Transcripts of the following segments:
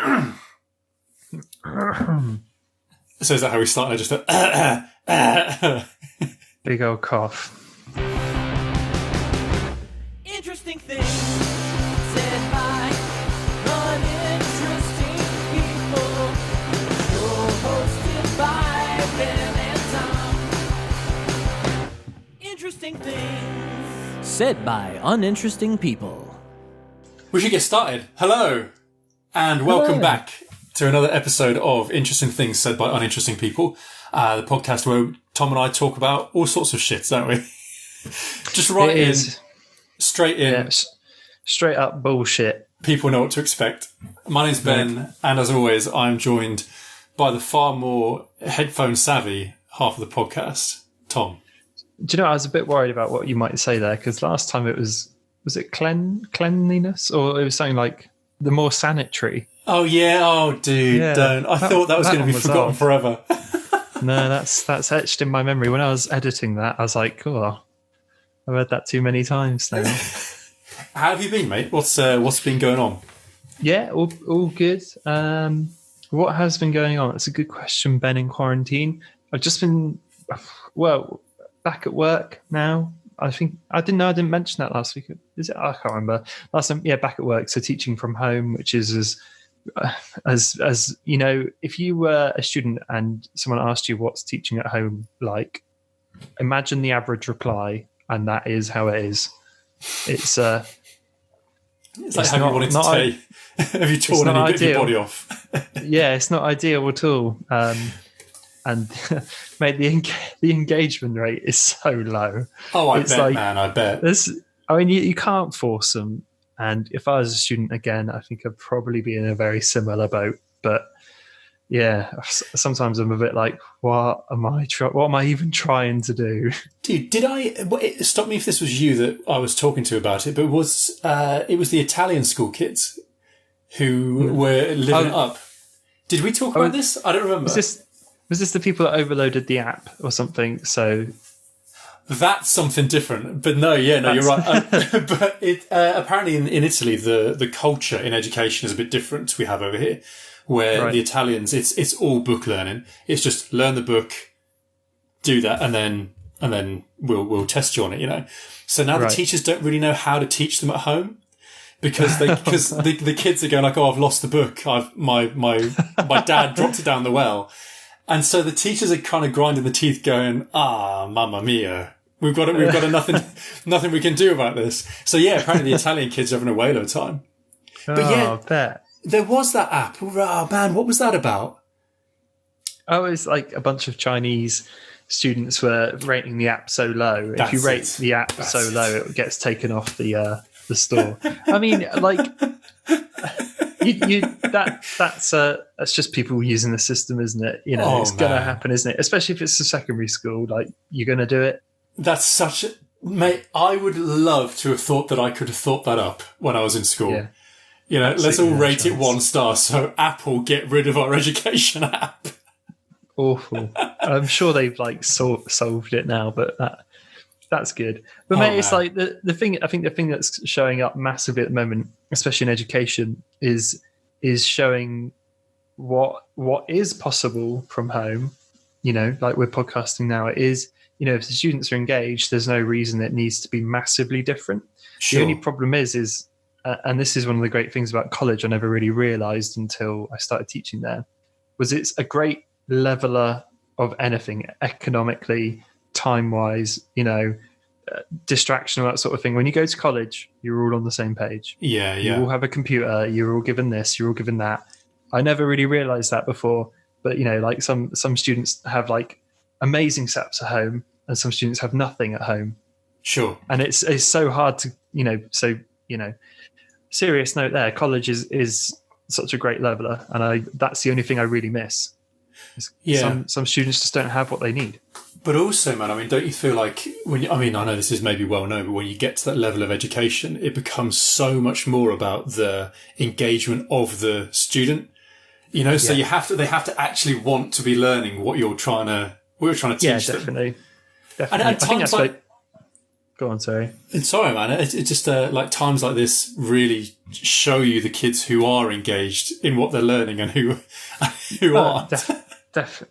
So is that how we start? I just Big old cough. Interesting things said by uninteresting people. Show hosted by Ben and Tom. Interesting things said by uninteresting people. We should get started. Hello, and welcome back to another episode of Interesting Things Said by Uninteresting People, the podcast where Tom and I talk about all sorts of shit, don't we? Just right in, straight in. Yeah, straight up bullshit. People know what to expect. My name's Ben, and as always, I'm joined by the far more headphone savvy half of the podcast, Tom. Do you know, I was a bit worried about what you might say there, because last time it was it cleanliness? Or it was something like the more sanitary. Oh, yeah. Oh, dude, Yeah, don't. I thought that was going to be forgotten odd. forever. No, that's etched in my memory. When I was editing that, I was like, oh, I've heard that too many times now. How have you been, mate? What's been going on? Yeah, all good. What has been going on? It's a good question, Ben, in quarantine. I've just been, back at work now. I think I didn't mention that last week. Is it? I can't remember. Last time, yeah, back at work. So teaching from home, which is as you know, if you were a student and someone asked you what's teaching at home like, imagine the average reply, and that is how it is. It's like, have you wanted to take? Have you torn any bit of your body off? Yeah, it's not ideal at all. And mate, the engagement rate is so low. Oh, I bet, man. I bet. You can't force them. And if I was a student again, I think I'd probably be in a very similar boat. But yeah, sometimes I'm a bit like, what am I even trying to do? Dude, stop me if this was you that I was talking to about it, but it was the Italian school kids who were living it up. Did we talk about this? I don't remember. Was this the people that overloaded the app or something? So that's something different. But no, you're right. But apparently in Italy, the culture in education is a bit different to we have over here, where the Italians, it's all book learning. It's just learn the book, do that, and then we'll test you on it, you know. So now the teachers don't really know how to teach them at home. Because the kids are going like, oh, I've lost the book. My dad dropped it down the well. And so the teachers are kind of grinding the teeth going, mamma mia. We've got nothing we can do about this. So yeah, apparently the Italian kids are having a whale of a time. But yeah, I bet. There was that app. Oh man, what was that about? Oh, it's like a bunch of Chinese students were rating the app so low. If you rate the app so low, it gets taken off the store. I mean, like, that's just people using the system, isn't it? You know, it's gonna happen, isn't it? Especially if it's a secondary school, like, you're gonna do it. That's mate. I would love to have thought that I could have thought that up when I was in school. Yeah. You know, let's all rate it 1 star. So Apple, get rid of our education app. Awful. I'm sure they've like solved it now, but that's good. But mate, it's like the thing. I think the thing that's showing up massively at the moment, especially in education, is showing what is possible from home. You know, like we're podcasting now. It is, you know, if the students are engaged, there's no reason it needs to be massively different. Sure. The only problem is, and this is one of the great things about college I never really realised until I started teaching there, was it's a great leveler of anything economically, time-wise, you know, distraction, that sort of thing. When you go to college, you're all on the same page. Yeah. You all have a computer, you're all given this, you're all given that. I never really realised that before, but, you know, like some students have like amazing setups at home and some students have nothing at home. Sure. And it's so hard to, you know, serious note there, college is such a great leveler, and that's the only thing I really miss. Some students just don't have what they need. But also, man, I mean, don't you feel like I know this is maybe well known, but when you get to that level of education, it becomes so much more about the engagement of the student. You know, so they have to actually want to be learning what you're trying to teach them. Definitely. And at times, Go on, sorry. Sorry, man. It just like times like this really show you the kids who are engaged in what they're learning and who aren't.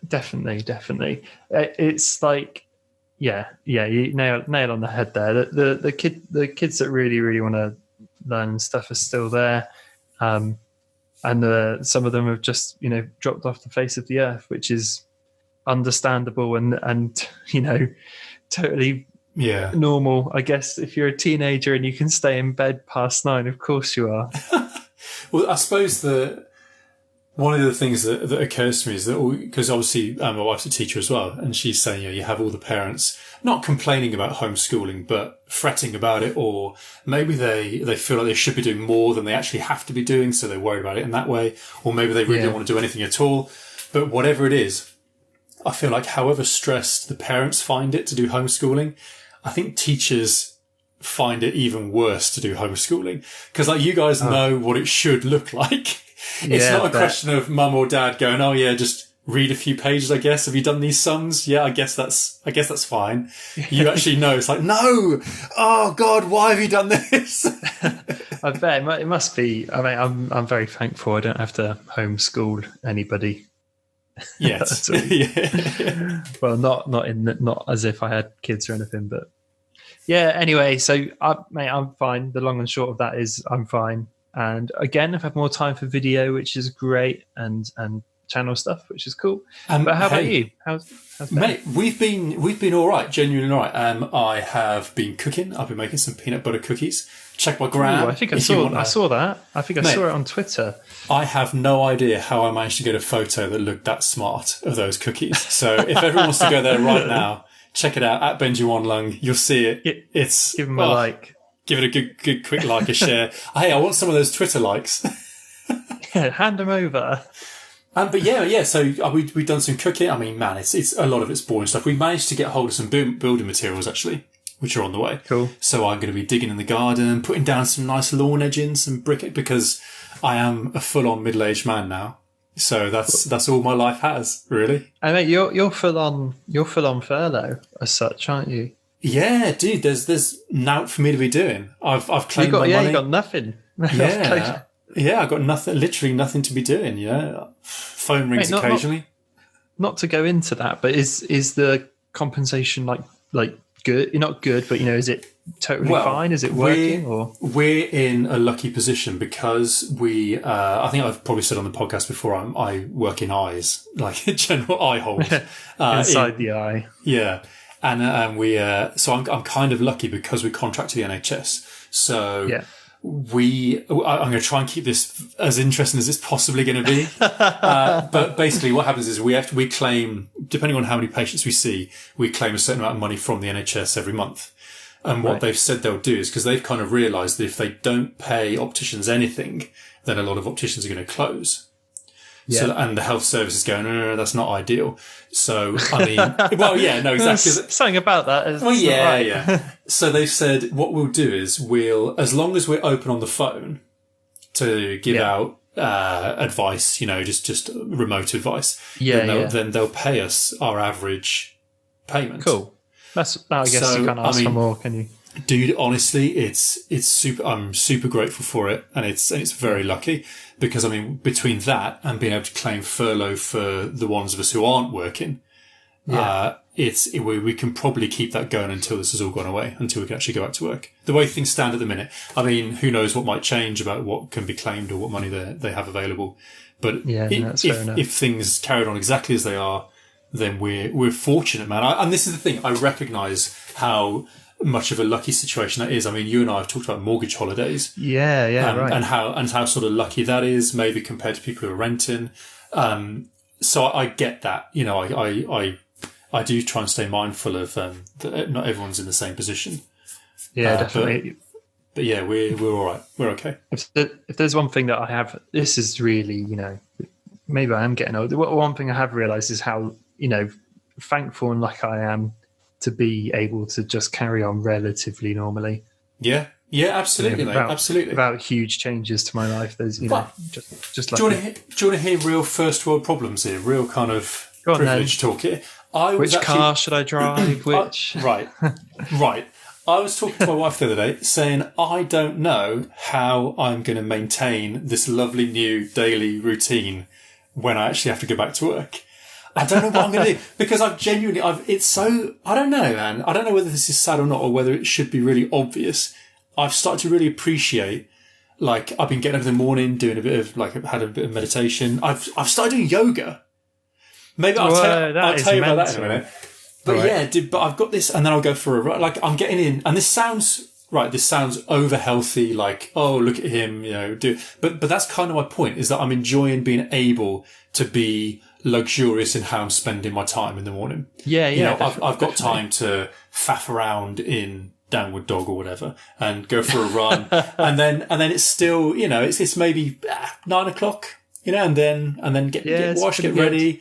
Definitely. It's like, yeah, you nail on the head there. The kids that really want to learn stuff are still there, and some of them have just dropped off the face of the earth, which is understandable and totally normal. I guess if you're a teenager and you can stay in bed past 9, of course you are. Well, I suppose one of the things that occurs to me is that, because obviously my wife's a teacher as well, and she's saying, you have all the parents not complaining about homeschooling, but fretting about it, or maybe they feel like they should be doing more than they actually have to be doing, so they're worried about it in that way, or maybe they really don't want to do anything at all. But whatever it is, I feel like however stressed the parents find it to do homeschooling, I think teachers find it even worse to do homeschooling. Because like you guys know what it should look like. It's not a question of mum or dad going, oh yeah, just read a few pages, I guess. Have you done these sums? Yeah, I guess that's fine. You actually know. It's like, no! Oh God, why have you done this? I bet it must be. I mean, I'm very thankful I don't have to homeschool anybody. Yes. Yeah. Well, not as if I had kids or anything, but yeah. Anyway, so I'm fine. The long and short of that is I'm fine. And again, I've had more time for video, which is great, and channel stuff, which is cool. But how about you? How's mate? We've been all right, genuinely all right. I have been cooking. I've been making some peanut butter cookies. Check my gram. Ooh, I think I saw that. I think I saw it on Twitter. I have no idea how I managed to get a photo that looked that smart of those cookies. So if everyone wants to go there right now, check it out at Benji One Lung. You'll see it. It's give them a like. Give it a good quick like, a share. Hey, I want some of those Twitter likes. Yeah, hand them over. But yeah. So we've done some cooking. I mean, man, it's a lot of it's boring stuff. We managed to get hold of some building materials actually, which are on the way. Cool. So I'm going to be digging in the garden, putting down some nice lawn edging, some brick, because I am a full-on middle-aged man now. So that's all my life has, really. I mean, you're full on furlough as such, aren't you? Yeah, dude. There's naught for me to be doing. I've claimed my money. Yeah, you got nothing. Yeah, I got nothing. Literally nothing to be doing. Yeah, phone rings occasionally. Not to go into that, but is the compensation like good? You're not good, but is it totally fine? Is it working? We're in a lucky position because we. I think I've probably said on the podcast before. I work in eyes, like general eye holes inside the eye. Yeah. And we, so I'm kind of lucky because we contract to the NHS. So I'm going to try and keep this as interesting as it's possibly going to be. But basically what happens is we claim, depending on how many patients we see, we claim a certain amount of money from the NHS every month. And what they've said they'll do is, because they've kind of realised that if they don't pay opticians anything, then a lot of opticians are going to close. Yeah. So, and the health service is going, no, that's not ideal. So, I mean, well, yeah, no, exactly. Something about that is yeah. So they've said what we'll do is as long as we're open on the phone to give out advice, just remote advice, then they'll pay us our average payment. Cool. I guess you can't ask for more, can you? Dude, honestly, it's super. I'm super grateful for it, and it's very lucky because I mean, between that and being able to claim furlough for the ones of us who aren't working, we can probably keep that going until this has all gone away, until we can actually go back to work. The way things stand at the minute, I mean, who knows what might change about what can be claimed or what money they have available. But if things carried on exactly as they are, then we're fortunate, man. And this is the thing, I recognise how much of a lucky situation that is. I mean, you and I have talked about mortgage holidays. Right. And how sort of lucky that is, maybe compared to people who are renting. So I get that. I do try and stay mindful of that not everyone's in the same position. Yeah, definitely. But yeah, we're all right. We're okay. If there's one thing that I have, this is really, maybe I am getting old. One thing I have realised is how, thankful and lucky I am to be able to just carry on relatively normally. Yeah, absolutely, mate. Absolutely. Without huge changes to my life. There's, just like. Do you want to hear real first world problems here? Real kind of privilege talk here. Which car should I drive? Which? Right. I was talking to my wife the other day saying, I don't know how I'm going to maintain this lovely new daily routine when I actually have to go back to work. I don't know what I'm going to do because I don't know, man. I don't know whether this is sad or not, or whether it should be really obvious. I've started to really appreciate, like, I've been getting up in the morning, doing a bit of, like, had a bit of meditation. I've started doing yoga. Maybe I'll tell you about that in a minute. But but I've got this, and then I'll go for a run. Like, I'm getting in, and this sounds over healthy, like, oh, look at him, but that's kind of my point, is that I'm enjoying being able to be luxurious in how I'm spending my time in the morning. I've got time to faff around in downward dog or whatever and go for a run. and then it's still, it's maybe 9 o'clock, and then get washed, get ready.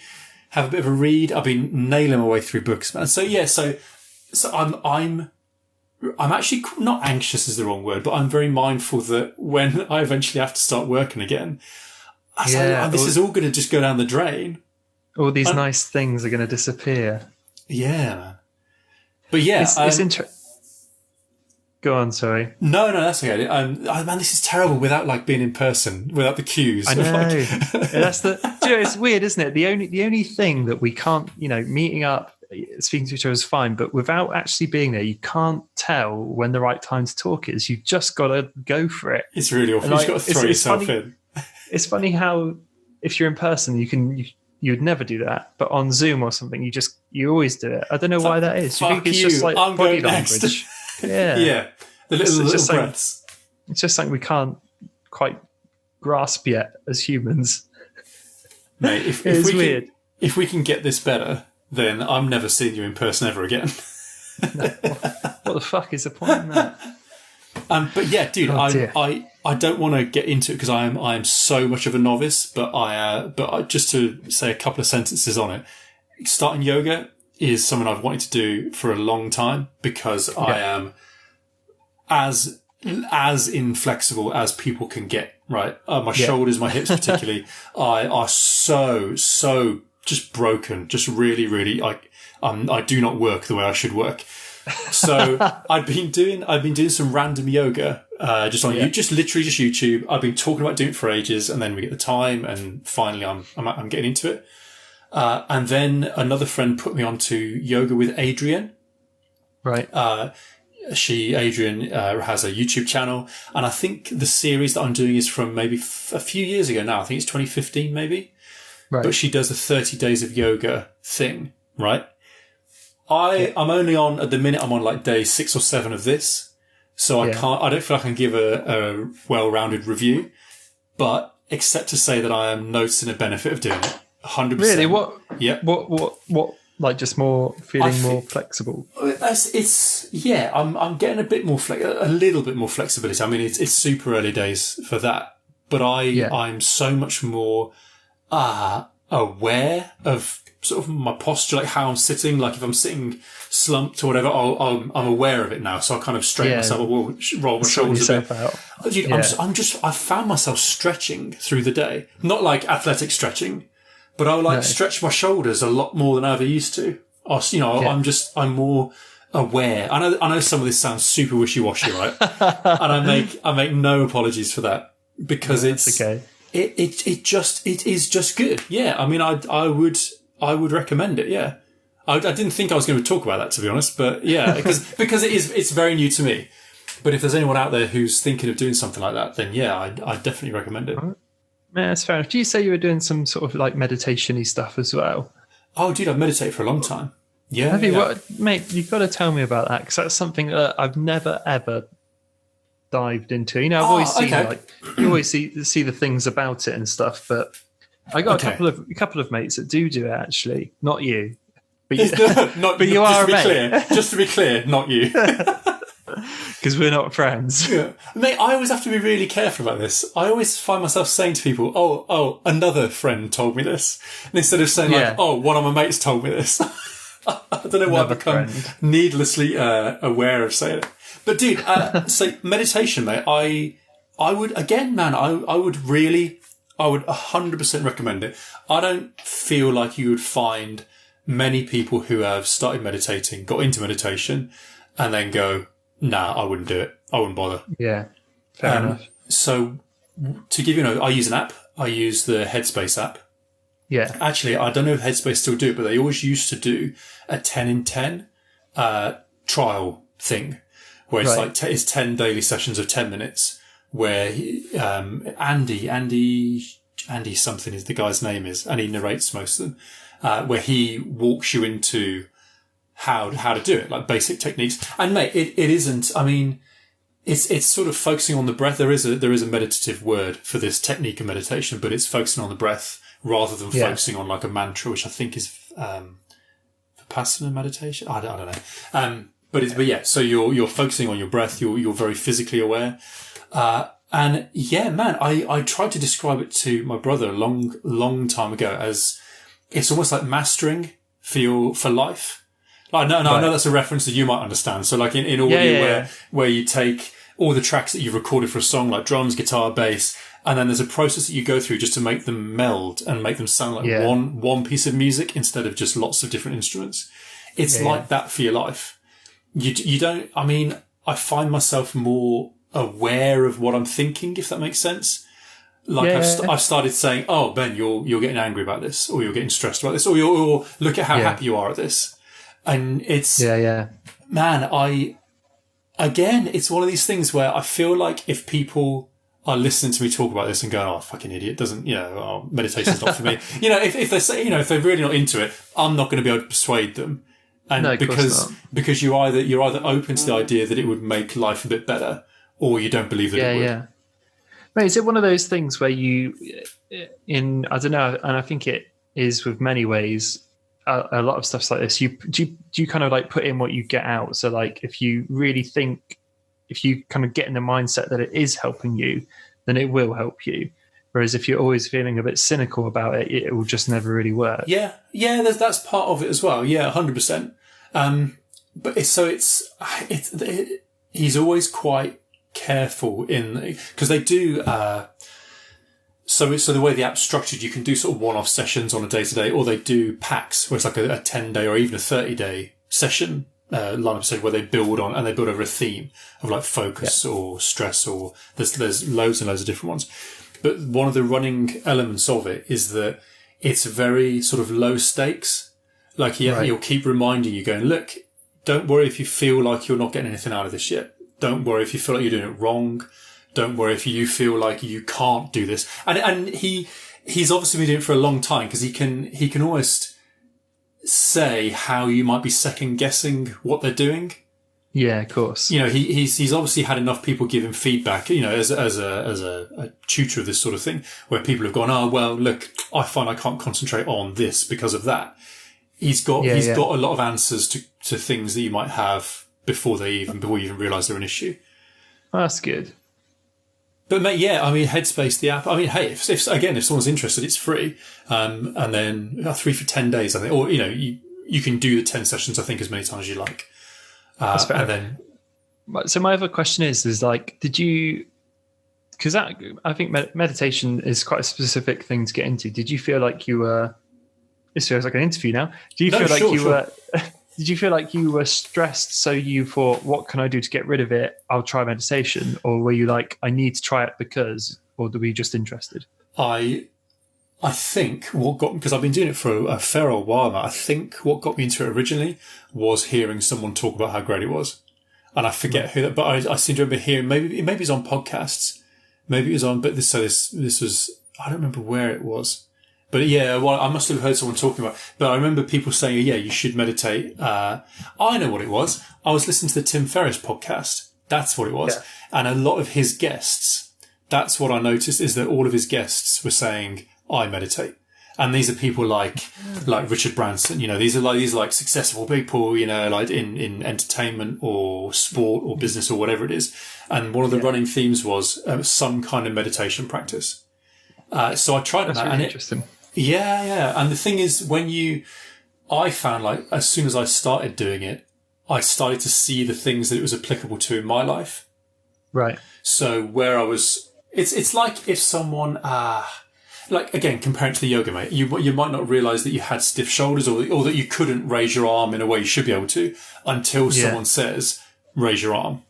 Have a bit of a read. I've been nailing my way through books, man. So I'm actually not anxious is the wrong word, but I'm very mindful that when I eventually have to start working again, this is all going to just go down the drain. All these nice things are going to disappear. Yeah, man. But yeah, it's interesting. Go on, sorry. No, that's okay. Man, this is terrible without, like, being in person, without the cues. I know. It's weird, isn't it? The only thing that we can't, meeting up, speaking to each other is fine, but without actually being there, you can't tell when the right time to talk is. You just got to go for it. It's really awful. You've got to throw yourself in. It's funny how, if you're in person, you would never do that, but on Zoom or something, you always do it. I don't know why that is. Do you think it's just like body language? Yeah. The little breaths. It's just something we can't quite grasp yet as humans. Mate, if we can get this better, then I'm never seeing you in person ever again. No. What the fuck is the point in that? But yeah, dude, I don't want to get into it because I am so much of a novice. But I just to say a couple of sentences on it. Starting yoga is something I've wanted to do for a long time because I am as inflexible as people can get. Right, my shoulders, my hips, particularly, are so just broken. Just really, really, I do not work the way I should work. So I've been doing some random yoga, just on just YouTube. I've been talking about doing it for ages, and then we get the time, and finally I'm getting into it. And then another friend put me onto yoga with Adrian. Right. Adrian has a YouTube channel, and I think the series that I'm doing is from maybe a few years ago now. I think it's 2015 maybe. Right. But she does a 30 days of yoga thing, right? I'm only on, at the minute, I'm on like day 6 or 7 of this. So I don't feel like I can give a well-rounded review, but except to say that I am noticing a benefit of doing it. 100%. Really? What? Yeah. What? Like just more more flexible? I'm getting a little bit more flexibility. I mean, it's super early days for that, but I'm so much more aware of sort of my posture, like how I'm sitting. Like if I'm sitting slumped or whatever, I'm aware of it now. So I kind of straighten myself, roll my shoulders a bit. Out. Dude, I found myself stretching through the day, not like athletic stretching, but I stretch my shoulders a lot more than I ever used to. I'm more aware. I know some of this sounds super wishy-washy, right? And I make no apologies for that because it's okay. It is just good. Yeah. I mean, I would recommend it. Yeah. I didn't think I was going to talk about that, to be honest, but yeah, because it's very new to me. But if there's anyone out there who's thinking of doing something like that, then yeah, I definitely recommend it. Yeah, that's fair enough. Do you say you were doing some sort of like meditation-y stuff as well? Oh, dude, I've meditated for a long time. Yeah. Have you? What, mate, you've got to tell me about that because that's something that I've never, ever dived into. I've always seen you always see the things about it and stuff, but I got a couple of mates that do it actually. Not you. But you, but you are a mate. Just to be clear, not you. Because we're not friends. Yeah. Mate, I always have to be really careful about this. I always find myself saying to people, oh, another friend told me this. And instead of saying one of my mates told me this. I don't know why I've become needlessly aware of saying it. But dude, so meditation, mate, I would, again, man, I would 100% recommend it. I don't feel like you would find many people who have started meditating, got into meditation, and then go, nah, I wouldn't do it. I wouldn't bother. Yeah, fair enough. So to give you I use an app. I use the Headspace app. Yeah. Actually, I don't know if Headspace still do it, but they always used to do a 10 in 10 trial thing where it's like it's 10 daily sessions of 10 minutes where Andy something is the guy's name is, and he narrates most of them, where he walks you into how to do it, like basic techniques. And mate, it isn't, I mean, it's sort of focusing on the breath. There is a meditative word for this technique of meditation, but it's focusing on the breath rather than focusing on like a mantra, which I think is Vipassana meditation. I don't know. But yeah, so you're focusing on your breath. You're very physically aware. And yeah, man, I tried to describe it to my brother a long time ago as it's almost like mastering for life. I know that's a reference that you might understand. So like in audio where you take all the tracks that you've recorded for a song, like drums, guitar, bass, and then there's a process that you go through just to make them meld and make them sound like one piece of music instead of just lots of different instruments. It's like that for your life. You don't, I mean, I find myself more aware of what I'm thinking, if that makes sense. Like I've started saying, oh, Ben, you're getting angry about this, or you're getting stressed about this, or look at how happy you are at this. And it's, man, again, it's one of these things where I feel like if people are listening to me talk about this and going, oh, fucking idiot, doesn't, meditation's not for me. If they say, if they're really not into it, I'm not going to be able to persuade them. And no, because you're either open to the idea that it would make life a bit better, or you don't believe that it would. Yeah. Mate, is it one of those things where I don't know, and I think it is with many ways, a lot of stuff's like this. Do you kind of like put in what you get out? So like if you really think, if you kind of get in the mindset that it is helping you, then it will help you. Whereas if you're always feeling a bit cynical about it, it will just never really work. Yeah, that's part of it as well. Yeah, 100%. But he's always quite careful because they do. So the way the app's structured, you can do sort of one-off sessions on a day-to-day, or they do packs where it's like a 10-day or even a 30-day session lineup session where they build over a theme of like focus or stress, or there's loads and loads of different ones. But one of the running elements of it is that it's very sort of low stakes. Like he'll keep reminding you, going, look, don't worry if you feel like you're not getting anything out of this yet. Don't worry if you feel like you're doing it wrong. Don't worry if you feel like you can't do this. And he's obviously been doing it for a long time, because he can almost say how you might be second guessing what they're doing. Yeah, of course. He's obviously had enough people give him feedback, as a tutor of this sort of thing, where people have gone, oh, well, look, I find I can't concentrate on this because of that. He's got a lot of answers to things that you might have before you even realise they're an issue. Well, that's good. But mate, Headspace, the app. I mean, hey, if someone's interested, it's free. And then 3 for 10 days, I think, or you can do the 10 sessions, I think, as many times as you like. That's fair. And then, so my other question is like, did you? Because I think meditation is quite a specific thing to get into. Did you feel like you were? This feels like an interview now. Do you feel like you were? Did you feel like you were stressed, so you thought, what can I do to get rid of it? I'll try meditation. Or were you like, I need to try it because, or were you just interested? I think because I've been doing it for a fair old while now, I think what got me into it originally was hearing someone talk about how great it was. And I forget who that, but I seem to remember hearing, maybe it was on podcasts. Maybe it was on, but this was, I don't remember where it was. But yeah, well, I must have heard someone talking about it. But I remember people saying, yeah, you should meditate. I know what it was. I was listening to the Tim Ferriss podcast. That's what it was. Yeah. And a lot of his guests, that's what I noticed, is that all of his guests were saying, I meditate. And these are people like Richard Branson, these are like successful people, like in entertainment or sport or business or whatever it is. And one of the running themes was some kind of meditation practice. So I tried that. That's really interesting. Yeah. And the thing is, I found like as soon as I started doing it, I started to see the things that it was applicable to in my life. Right. So where I was, it's like if someone, like again, comparing to the yoga, mate, you might not realize that you had stiff shoulders or that you couldn't raise your arm in a way you should be able to until someone says, raise your arm.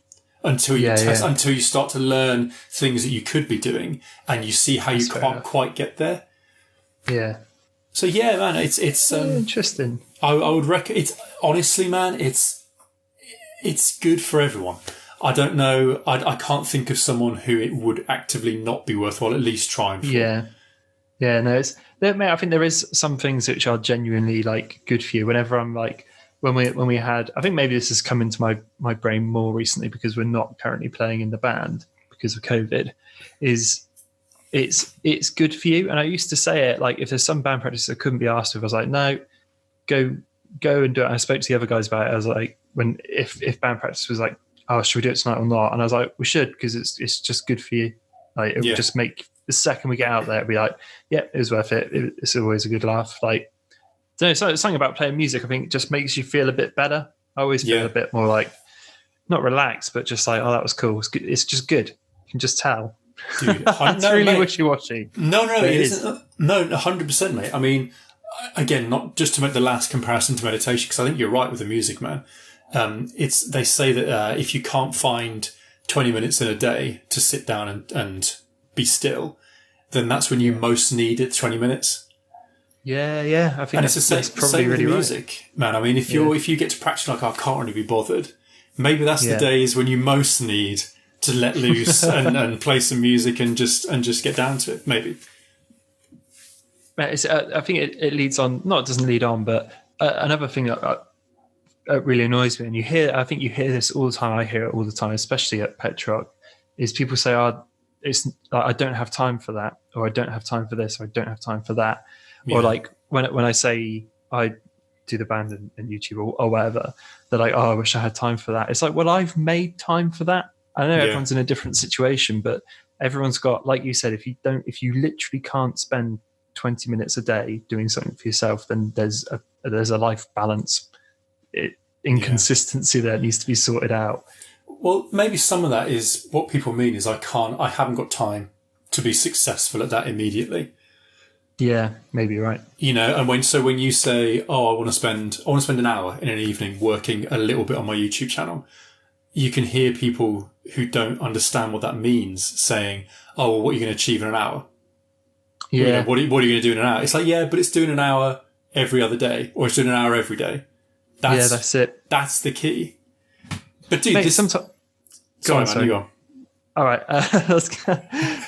until you until you start to learn things that you could be doing, and you see how you can't quite get there. Yeah. So yeah, man, it's interesting. I would recommend. It's honestly, man, it's good for everyone. I don't know. I can't think of someone who it would actively not be worthwhile at least trying for. Yeah. Yeah, no, I think there is some things which are genuinely like good for you. Whenever I'm like, when we had, I think maybe this has come into my brain more recently because we're not currently playing in the band because of COVID, is it's good for you. And I used to say it like, if there's some band practice that couldn't be asked with, I was like, no, go and do it. And I spoke to the other guys about it. I was like, if band practice was like, oh, should we do it tonight or not? And I was like, we should, because it's just good for you. Like it would just make the second we get out there, it'd be like, yeah, it was worth it. It's always a good laugh. Like, so something about playing music, I think, just makes you feel a bit better. I always feel a bit more like, not relaxed, but just like, oh, that was cool. It's good. It's just good. You can just tell. Dude, it's really wishy-washy. No, it isn't. No, 100%, mate. I mean, again, not just to make the last comparison to meditation, because I think you're right with the music, man. They say that if you can't find 20 minutes in a day to sit down and be still, then that's when you most need it. 20 minutes. Yeah. I think and it's the same with music, man. I mean, if you get to practice like, I can't really be bothered, maybe that's the days when you most need to let loose and play some music and just get down to it. Maybe. I think it leads on. Not it doesn't lead on, but another thing that really annoys me, and I think you hear this all the time. I hear it all the time, especially at Pet Truck, is people say, "Oh, it's I don't have time for that," or "I don't have time for this," or "I don't have time for that," or like when I say I do the band and YouTube or whatever, they're like, "Oh, I wish I had time for that." It's like, well, I've made time for that. I know everyone's in a different situation, but everyone's got, like you said, if you literally can't spend 20 minutes a day doing something for yourself, then there's a life balance inconsistency that needs to be sorted out. Well, maybe some of that is what people mean is I haven't got time to be successful at that immediately. Yeah, maybe you're right. You know, and when you say, oh, I want to spend an hour in an evening working a little bit on my YouTube channel, you can hear people who don't understand what that means saying, oh, well, what are you going to achieve in an hour? Yeah. You know, what are you going to do in an hour? It's like, yeah, but it's doing an hour every other day, or it's doing an hour every day. That's it. That's the key. But dude, mate, sorry, man, you go on. All right.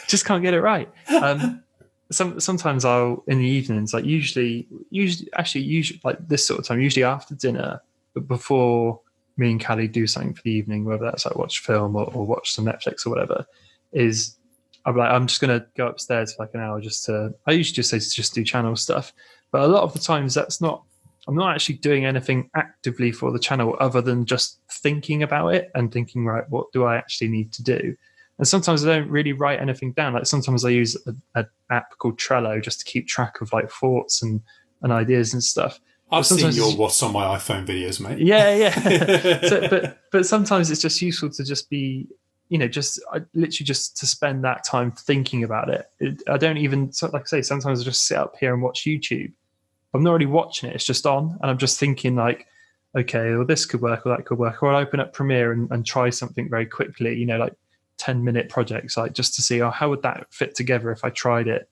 Just can't get it right. Sometimes I'll, in the evenings, like usually like this sort of time, usually after dinner, but before me and Callie do something for the evening, whether that's like watch film or watch some Netflix or whatever, is I'm just going to go upstairs for like an hour I usually just say to just do channel stuff. But a lot of the times I'm not actually doing anything actively for the channel other than just thinking about it and thinking, right, what do I actually need to do? And sometimes I don't really write anything down. Like sometimes I use an app called Trello just to keep track of like thoughts and ideas and stuff. I've seen your what's on my iPhone videos, mate. Yeah. But sometimes it's just useful to just be, literally just to spend that time thinking about it. I don't even, like I say, sometimes I just sit up here and watch YouTube. I'm not really watching it. It's just on. And I'm just thinking like, okay, well, this could work or that could work. Or I'll open up Premiere and try something very quickly, like 10-minute projects, like just to see, how would that fit together if I tried it?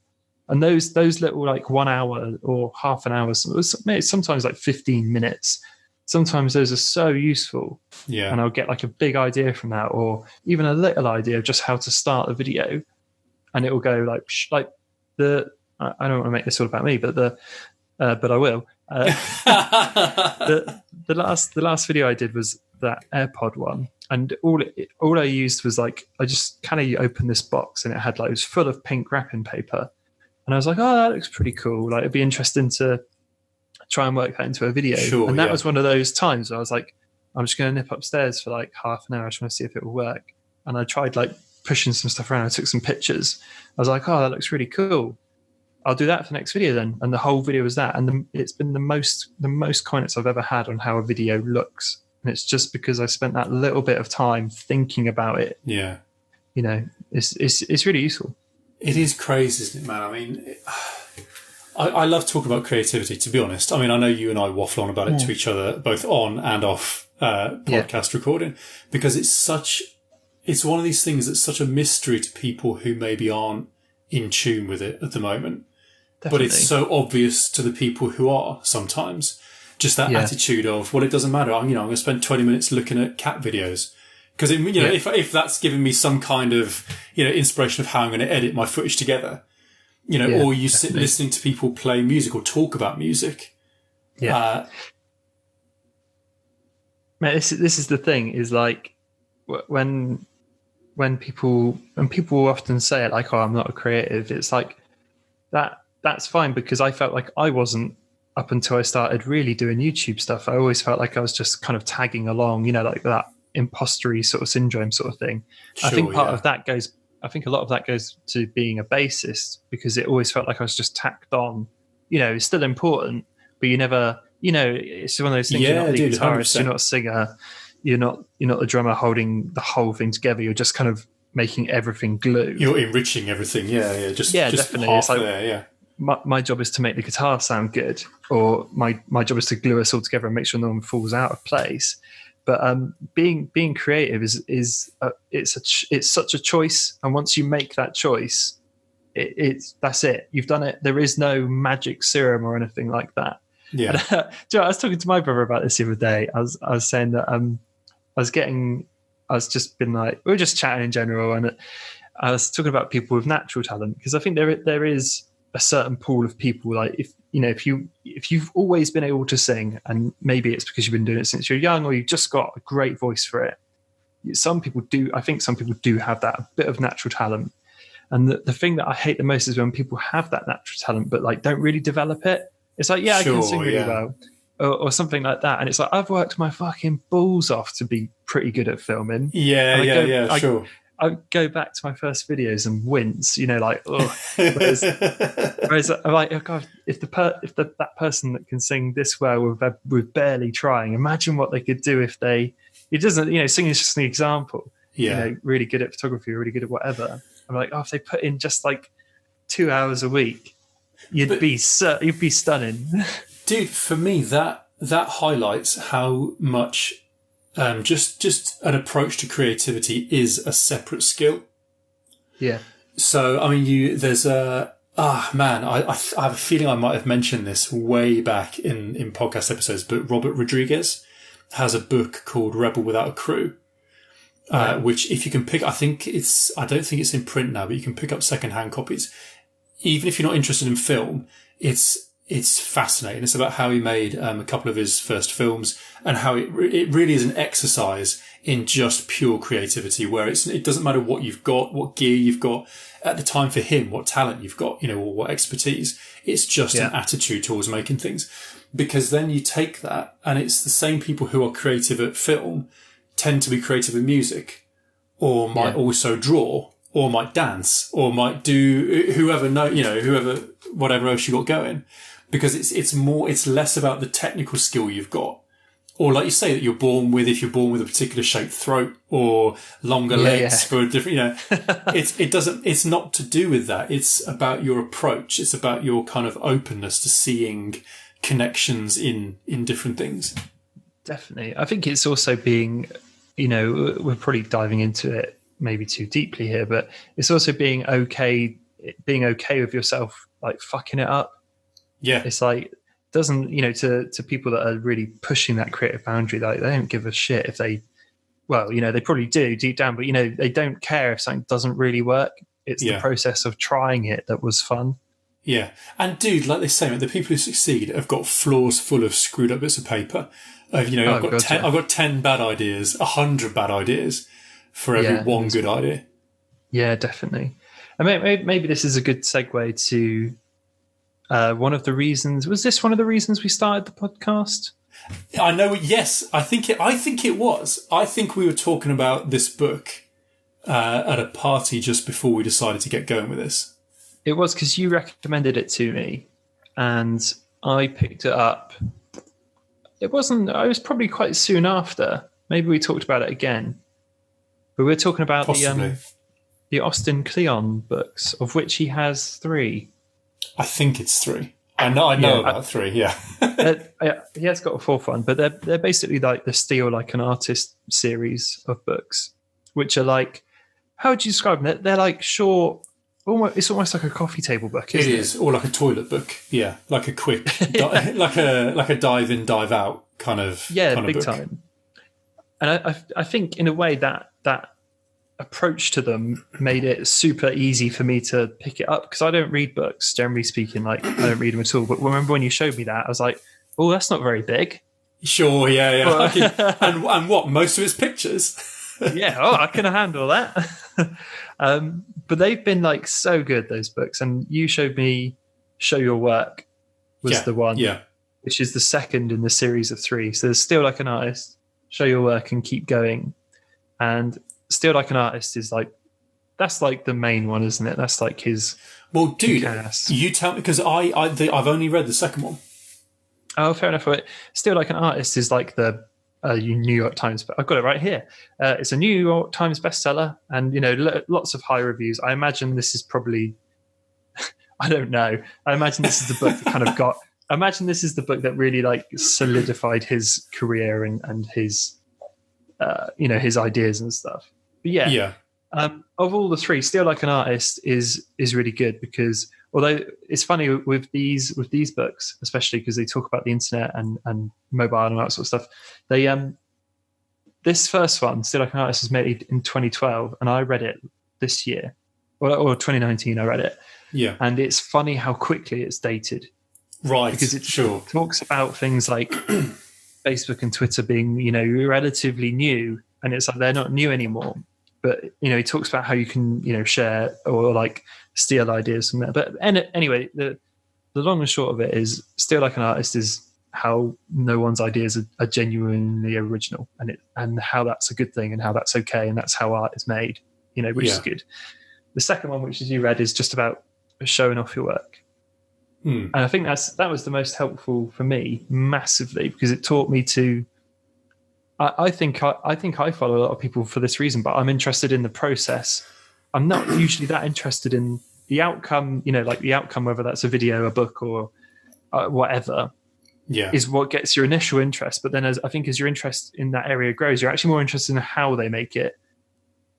And those little like 1 hour or half an hour, sometimes like 15 minutes. Sometimes those are so useful. Yeah. And I'll get like a big idea from that, or even a little idea of just how to start a video. And it will go like I don't want to make this all about me, but I will. The last video I did was that AirPod one, and all I used was like, I just kind of opened this box and it had like, it was full of pink wrapping paper, and I was like, oh, that looks pretty cool. Like it'd be interesting to try and work that into a video. Sure, and that was one of those times where I was like, I'm just going to nip upstairs for like half an hour. I just want to see if it will work. And I tried like pushing some stuff around. I took some pictures. I was like, oh, that looks really cool. I'll do that for the next video then. And the whole video was that. And it's been the most comments I've ever had on how a video looks. And it's just because I spent that little bit of time thinking about it. Yeah. It's really useful. It is crazy, isn't it, man? I mean, I love talking about creativity, to be honest. I mean, I know you and I waffle on about it to each other, both on and off podcast recording, because it's such it's one of these things that's such a mystery to people who maybe aren't in tune with it at the moment. Definitely. But it's so obvious to the people who are sometimes. Just that attitude of, well, it doesn't matter. I'm going to spend 20 minutes looking at cat videos. Because, if that's giving me some kind of, inspiration of how I'm going to edit my footage together, or you sit listening to people play music or talk about music. Yeah. Man, this is the thing, is like, when people often say it, like, oh, I'm not a creative, it's like, that's fine, because I felt like I wasn't up until I started really doing YouTube stuff. I always felt like I was just kind of tagging along, like that impostery sort of syndrome sort of thing. Sure, I think a lot of that goes to being a bassist, because it always felt like I was just tacked on. It's still important, but you never, it's one of those things. You're not the guitarist, 100%. You're not a singer, you're not the drummer holding the whole thing together. You're just kind of making everything glue. You're enriching everything. Just definitely. It's like, there. My job is to make the guitar sound good, or my job is to glue us all together and make sure no one falls out of place. But being creative is it's such a choice, and once you make that choice, that's it. You've done it. There is no magic serum or anything like that. Yeah. And, I was talking to my brother about this the other day. I was saying that we were just chatting in general, and I was talking about people with natural talent, because I think there is a certain pool of people, like if you've always been able to sing, and maybe it's because you've been doing it since you're young, or you've just got a great voice for it. Some people do have that, a bit of natural talent. And the thing that I hate the most is when people have that natural talent but like don't really develop it. It's like, I can sing really well, or something like that, and it's like, I've worked my fucking balls off to be pretty good at filming. Sure. I go back to my first videos and wince, like, oh. Whereas I'm like, oh God, if that person that can sing this well with barely trying, imagine what they could do if they. It doesn't, singing is just an example. Yeah. Really good at photography, really good at whatever. I'm like, if they put in just like 2 hours a week, you'd be stunning. Dude, for me, that highlights how much. Just an approach to creativity is a separate skill. Yeah. So, I mean, there's I have a feeling I might have mentioned this way back in podcast episodes, but Robert Rodriguez has a book called Rebel Without a Crew, which if you can pick, I don't think it's in print now, but you can pick up secondhand copies. Even if you're not interested in film, it's fascinating. It's about how he made a couple of his first films, and how it really is an exercise in just pure creativity, where it doesn't matter what you've got, what gear you've got at the time for him, what talent you've got, or what expertise. It's just an attitude towards making things, because then you take that, and it's the same people who are creative at film tend to be creative in music, or might also draw, or might dance, or might do whatever else you got going. Because it's less about the technical skill you've got, or like you say, that if you're born with a particular shaped throat or longer legs for a different, it's not to do with that. It's about your approach. It's about your kind of openness to seeing connections in different things. Definitely. I think it's also being, we're probably diving into it maybe too deeply here, but it's also being okay with yourself, like fucking it up. Yeah. It's like, doesn't, to people that are really pushing that creative boundary, like they don't give a shit if they probably do deep down, but they don't care if something doesn't really work. It's the process of trying it that was fun. Yeah. And dude, like they say, the people who succeed have got floors full of screwed up bits of paper. I've got 10 bad ideas, 100 bad ideas for every one good idea. Yeah, definitely. And maybe this is a good segue to one of the reasons. Was this one of the reasons we started the podcast? I know. Yes, I think it was. I think we were talking about this book at a party just before we decided to get going with this. It was because you recommended it to me, and I picked it up. It wasn't. I was probably quite soon after. Maybe we talked about it again. But we were talking about the Austin Kleon books, of which he has 3. I think it's 3. I know about 3. Yeah, he has got a 4th one, but they're basically like the Steal Like an Artist series of books. which are like, how would you describe them? They're like short. It's almost like a coffee table book, isn't it? It is, or like a toilet book. Yeah, like a quick, like a dive in, dive out kind of big book. time. And I think in a way that approach to them made it super easy for me to pick it up, because I don't read books, generally speaking. Like, I don't read them at all. But remember when you showed me that, I was like, oh, that's not very big. Sure, yeah. and what? Most of it's pictures. Yeah, I can handle that. But they've been like so good, those books. And you showed me Show Your Work was the one, which is the second in the series of 3. So there's Still Like an Artist, Show Your Work, and Keep Going. And Still Like an Artist is like, that's like the main one, isn't it? That's like his. Well, dude, cast. You tell me, because I've only read the second one. Oh, fair enough. Still Like an Artist is like the New York Times. I've got it right here. It's a New York Times bestseller, and lots of high reviews. I imagine this is probably. I don't know. I imagine this is the book that kind of got. I imagine this is the book that really like solidified his career and his, his ideas and stuff. But yeah. Of all the 3, Still Like an Artist is really good, because although it's funny with these books, especially because they talk about the internet and mobile and all that sort of stuff. They this first one, Still Like an Artist, was made in 2012, and I read it this year, or 2019. I read it, and it's funny how quickly it's dated, right? Because it talks about things like Facebook and Twitter being relatively new, and it's like they're not new anymore. But he talks about how you can share or like steal ideas from there. But anyway, the long and short of it is, Still Like an Artist is how no one's ideas are genuinely original, and how that's a good thing, and how that's okay, and that's how art is made. Which is good. The second one, which is you read, is just about showing off your work, and I think that was the most helpful for me massively, because it taught me to. I think I follow a lot of people for this reason, but I'm interested in the process. I'm not usually that interested in the outcome, like the outcome, whether that's a video, a book, or whatever, is what gets your initial interest. But then I think as your interest in that area grows, you're actually more interested in how they make it.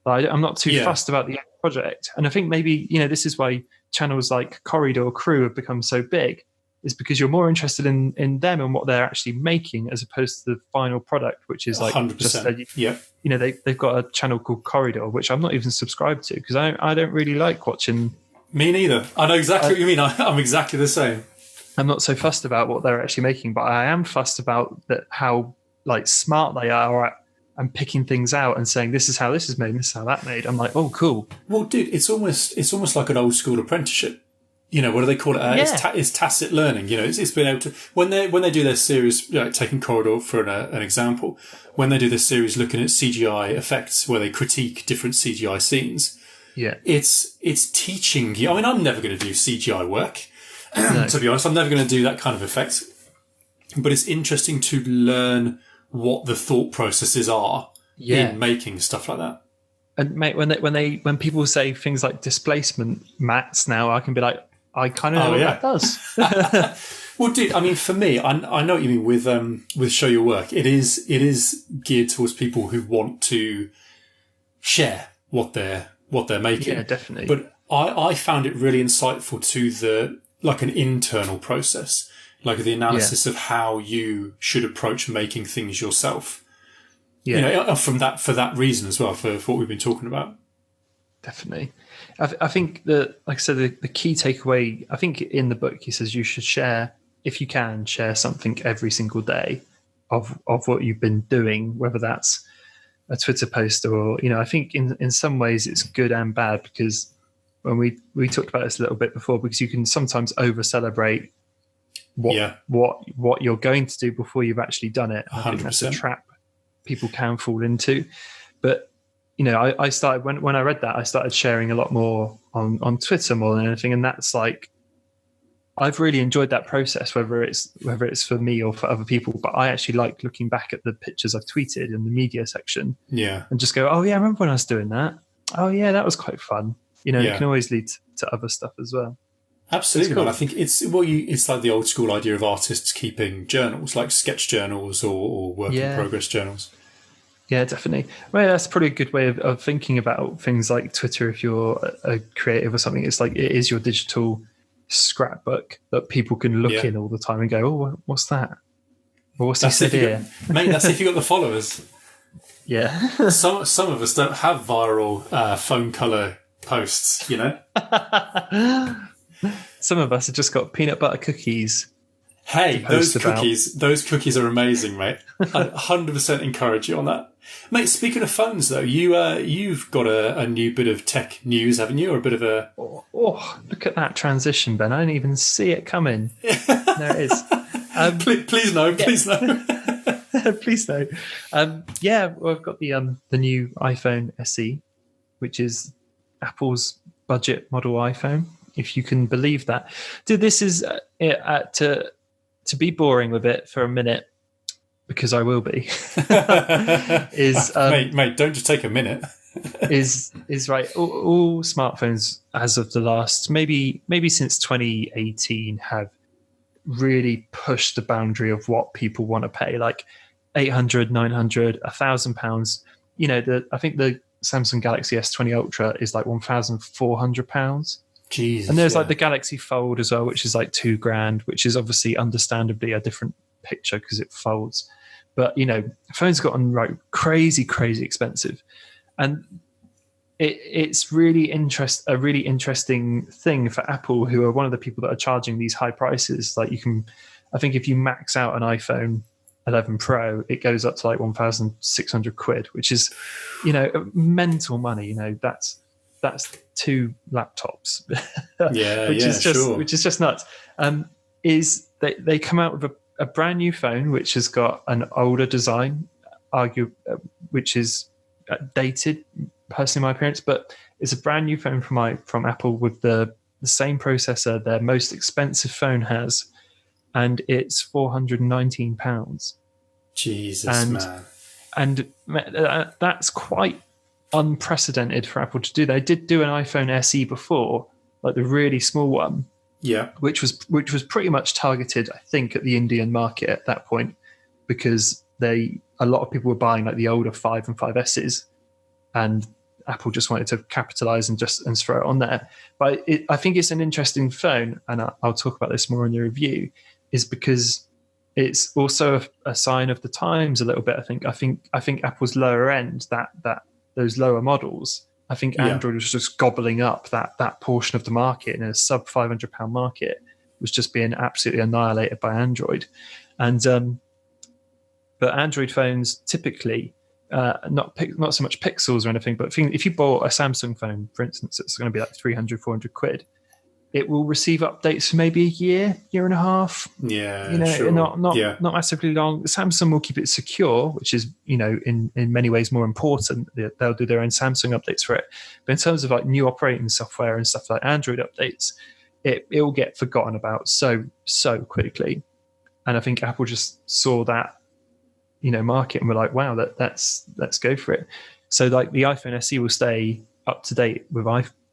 I'm not too fussed about the project. And I think maybe, this is why channels like Corridor Crew have become so big, is because you're more interested in them and what they're actually making, as opposed to the final product, which is like 100%. They've got a channel called Corridor, which I'm not even subscribed to, because I don't really like watching. Me neither. I know exactly what you mean. I'm exactly the same. I'm not so fussed about what they're actually making, but I am fussed about how like smart they are at and picking things out and saying, this is how this is made, this is how that made. I'm like, oh, cool. Well, dude, it's almost like an old school apprenticeship. What do they call it? It's tacit learning. It's been able to, when they do their series, taking Corridor for an example, when they do this series looking at CGI effects, where they critique different CGI scenes, it's teaching you. I mean, I'm never going to do CGI work, to be honest. I'm never going to do that kind of effect. But it's interesting to learn what the thought processes are in making stuff like that. And mate, when people say things like displacement mats now, I can be like, I kind of know what that does. Well, dude, I mean, for me, I know what you mean with Show Your Work. It is geared towards people who want to share what they're making. Yeah, definitely. But I found it really insightful to an internal process, like the analysis of how you should approach making things yourself. Yeah, for that reason as well, for what we've been talking about. Definitely. I think that, like I said, the key takeaway, I think in the book, he says you should share, if you can, share something every single day of what you've been doing, whether that's a Twitter post or, I think in some ways it's good and bad, because when we talked about this a little bit before, because you can sometimes over celebrate what you're going to do before you've actually done it. I think that's a trap people can fall into. But I started when I read that, I started sharing a lot more on Twitter more than anything, and that's like, I've really enjoyed that process, whether it's for me or for other people. But I actually like looking back at the pictures I've tweeted in the media section, and just go, oh yeah, I remember when I was doing that. Oh yeah, that was quite fun. It can always lead to other stuff as well. Absolutely, cool. I think it's like the old school idea of artists keeping journals, like sketch journals or work in progress journals. Yeah, definitely. Well, that's probably a good way of thinking about things like Twitter. If you're a creative or something, it's like it is your digital scrapbook that people can look in all the time and go, "Oh, what's that? Well, what's he said here?" Mate, that's if you got the followers. Yeah. Some of us don't have viral phone colour posts, you know? Some of us have just got peanut butter cookies. Hey, those cookies are amazing, mate. I 100% encourage you on that. Mate, speaking of phones, though, you've got a new bit of tech news, haven't you? Or a bit of a... Oh, look at that transition, Ben. I didn't even see it coming. There it is. Please no. Please no. Well, I've got the new iPhone SE, which is Apple's budget model iPhone, if you can believe that. Dude, this is to be boring with it for a minute, because I will be. Mate, don't just take a minute. is right. All smartphones as of the last maybe since 2018 have really pushed the boundary of what people want to pay, like 800, 900, £1,000. You know, I think the Samsung Galaxy S20 Ultra is like £1,400. Jesus, and there's like the Galaxy Fold as well, which is like £2,000, which is obviously understandably a different picture because it folds. But you know, phones gotten like crazy expensive, and it's really a really interesting thing for Apple, who are one of the people that are charging these high prices. Like I think if you max out an iPhone 11 Pro, it goes up to like £1,600, which is, you know, mental money. You know, that's 2 laptops. Which is just nuts. Is they come out with a brand new phone which has got an older design, which is dated, personally, my appearance, but it's a brand new phone from Apple with the same processor their most expensive phone has, and it's £419. Jesus, man. And that's quite unprecedented for Apple to do. They did do an iPhone SE before, like the really small one, which was pretty much targeted, I think, at the Indian market at that point, because a lot of people were buying like the older 5 and 5Ss, and Apple just wanted to capitalize and throw it on there. But I think it's an interesting phone, and I'll talk about this more in the review, is because it's also a sign of the times a little bit. I think Apple's lower end, that those lower models, I think Android was just gobbling up that portion of the market, in a sub £500 market, was just being absolutely annihilated by Android. And but Android phones typically, not so much pixels or anything, but if you bought a Samsung phone, for instance, it's going to be like 300, 400 quid. It will receive updates for maybe a year and a half. Yeah, you know, sure. not massively long. Samsung will keep it secure, which is, you know, in many ways more important. They'll do their own Samsung updates for it. But in terms of like new operating software and stuff like Android updates, it will get forgotten about so quickly. And I think Apple just saw that, you know, market, and we're like, wow, let's go for it. So like the iPhone SE will stay up to date with